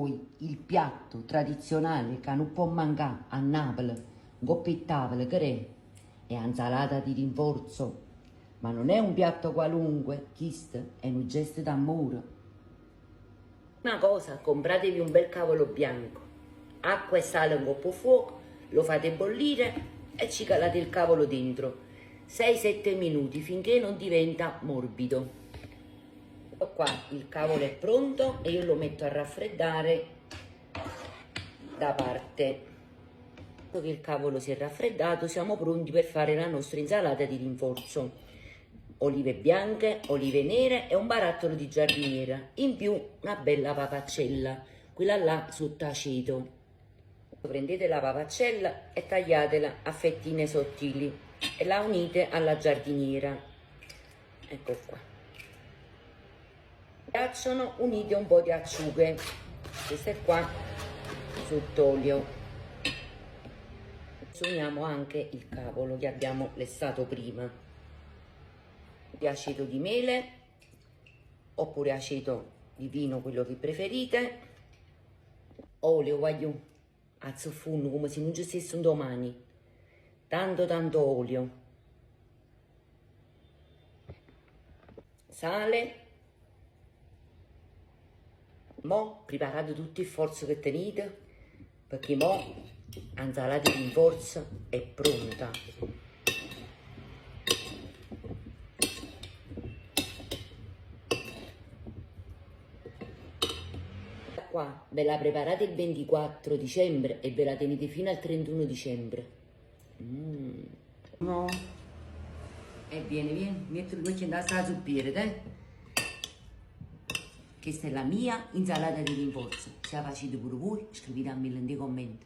poi il piatto tradizionale che non può mancare a Napoli, un coppiettavolo che è insalata di rinforzo, ma non è un piatto qualunque, questo è un gesto d'amore. Una cosa, compratevi un bel cavolo bianco, acqua e sale un po' fuoco, lo fate bollire e ci calate il cavolo dentro 6-7 minuti finché non diventa morbido. Ecco qua, il cavolo è pronto e io lo metto a raffreddare da parte. Dopo che il cavolo si è raffreddato, siamo pronti per fare la nostra insalata di rinforzo. Olive bianche, olive nere e un barattolo di giardiniera, in più una bella papaccella, quella là sotto aceto. Prendete la papaccella e tagliatela a fettine sottili e la unite alla giardiniera. Ecco qua. Piacciono, unite un po' di acciughe, queste qua sott'olio. Uniamo anche il cavolo che abbiamo lessato prima, di aceto di mele oppure aceto di vino, quello che preferite, olio, voglio a zaffuno come se non ci stesse un domani, tanto olio, sale. Mo preparate tutto il forzo che tenete, perché mo l'insalata di rinforzo è pronta. Qua ve la preparate il 24 dicembre e ve la tenete fino al 31 dicembre. No. E vieni, mettilo qui in la zuppiere, te. Questa è la mia insalata di rinforzo. Se la facete pure voi, scrivetemi nei commenti.